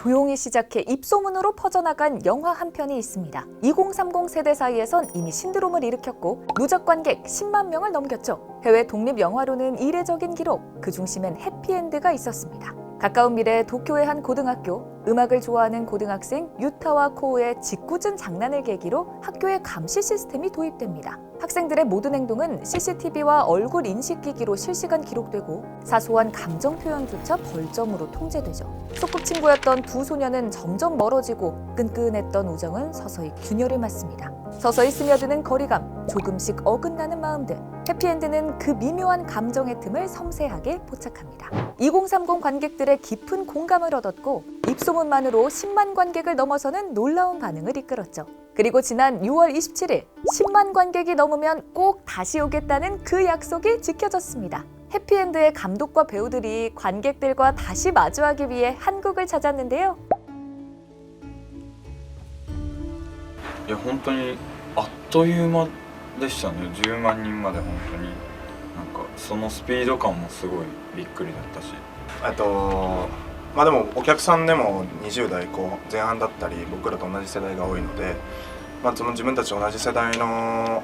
조용히 시작해 입소문으로 퍼져나간 영화 한 편이 있습니다. 2030 세대 사이에선 이미 신드롬을 일으켰고 누적 관객 10만 명을 넘겼죠. 해외 독립 영화로는 이례적인 기록, 그 중심엔 해피엔드가 있었습니다. 가까운 미래 도쿄의 한 고등학교, 음악을 좋아하는 고등학생 유타와 코우의 짓궂은 장난을 계기로 학교에 감시 시스템이 도입됩니다. 학생들의 모든 행동은 CCTV와 얼굴 인식기기로 실시간 기록되고 사소한 감정 표현조차 벌점으로 통제되죠. 소꿉친구였던 두 소녀는 점점 멀어지고 끈끈했던 우정은 서서히 균열을 맞습니다. 서서히 스며드는 거리감, 조금씩 어긋나는 마음들. 해피엔드는 그 미묘한 감정의 틈을 섬세하게 포착합니다. 2030 관객들의 깊은 공감을 얻었고 입소문만으로 10만 관객을 넘어서는 놀라운 반응을 이끌었죠. 그리고 지난 6월 27일 10만 관객이 넘으면 꼭 다시 오겠다는 그 약속이 지켜졌습니다. 해피엔드의 감독과 배우들이 관객들과 다시 마주하기 위해 한국을 찾았는데요. いや本当にあっという間でしたね。10万人まで本当になんかそのスピード感もすごいびっくりだったし。でもお客さんでも20代前半だったり僕らと同じ世代が多いので、その自分たちと同じ世代の、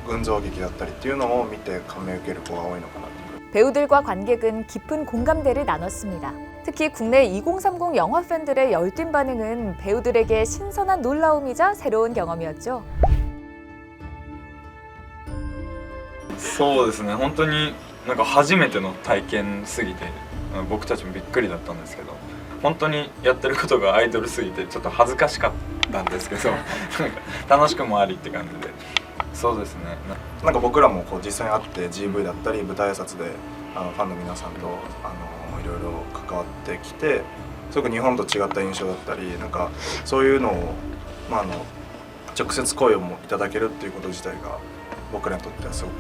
群像劇だったりっていうのを見て感銘を受ける子が多いのかなと。 배우들과 관객은 깊은 공감대를 나눴습니다. 특히 국내 2030 영화 팬들의 열띤 반응은 배우들에게 신선한 놀라움이자 새로운 경험이었죠. そうですね。本当になんか初めての体験すぎて僕たちもびっくりだったんですけど、本当にやってることがアイドルすぎてちょっと恥ずかしかったんですけどなんか楽しくもありって感じで。そうですね。なんか僕らも実際に会って GV だったり舞台挨拶でファンの皆さんといろいろ関わってきて、すごく日本と違った印象だったり、なんかそういうのを直接声をいただけるっていうこと自体が僕らにとってはすごく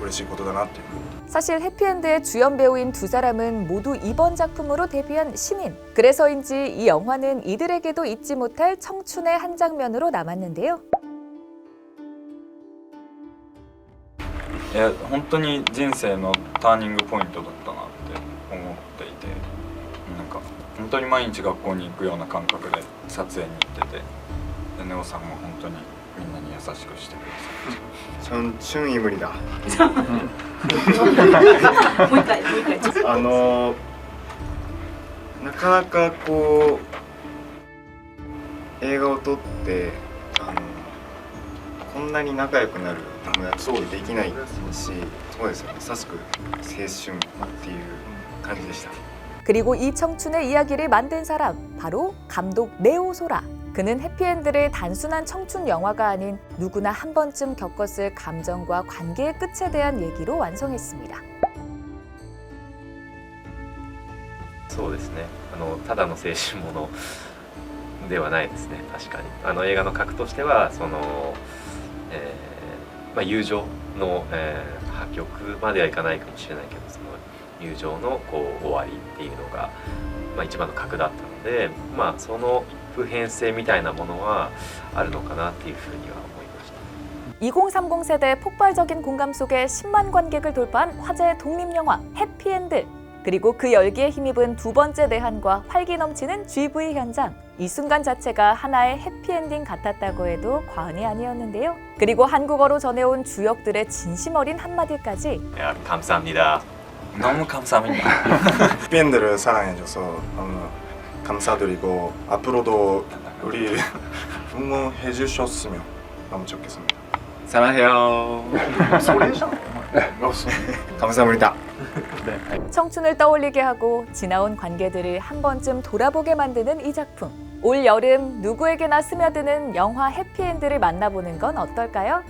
嬉しいことだなっていう。 사실 해피엔드의 주연 배우인 두 사람은 모두 이번 작품으로 데뷔한 신인. 그래서인지 이 영화는 이들에게도 잊지 못할 청춘의 한 장면으로 남았는데요. いや本当に人生のターニングポイントだったなって思っていて、なんか本当に毎日学校に行くような感覚で撮影に行ってて、でネオさんも本当にみんなに優しくしてください。春意無理だ。もう一回。なかなか映画を撮ってこんなに仲良くなる友達ってできないし、そうですよね。まさしく青春っていう感じでした。 그리고 이 청춘의 이야기를 만든 사람, 바로 감독 네오 소라. 그는 해피엔드를 단순한 청춘 영화가 아닌 누구나 한 번쯤 겪었을 감정과 관계의 끝에 대한 얘기로 완성했습니다. そうですね。ただの青春ものではないですね。確かに映画の核としては友情の、破局まではいかないかもしれないけど、その友情の終わりっていうのが、一番の核だったので、その普遍性みたいなものはあるのかなっていうふうには思いました。 2030 세대의 폭발적인 공감 속에 10만 관객을 돌파한 화제의 독립영화 해피엔드. 그리고 그 열기에 힘입은 두 번째 내한과 활기 넘치는 GV 현장. 이 순간 자체가 하나의 해피엔딩 같았다고 해도 과언이 아니었는데요. 그리고 한국어로 전해온 주역들의 진심 어린 한마디까지. 감사합니다. 너무 감사합니다. 해피엔드를 사랑해줘서 너무 감사드리고 앞으로도 우리 응원해주셨으면 너무 좋겠습니다. 사랑해요. 감사합니다. 청춘을 떠올리게 하고 지나온 관계들을 한 번쯤 돌아보게 만드는 이 작품. 올 여름 누구에게나 스며드는 영화 해피엔드를 만나보는 건 어떨까요?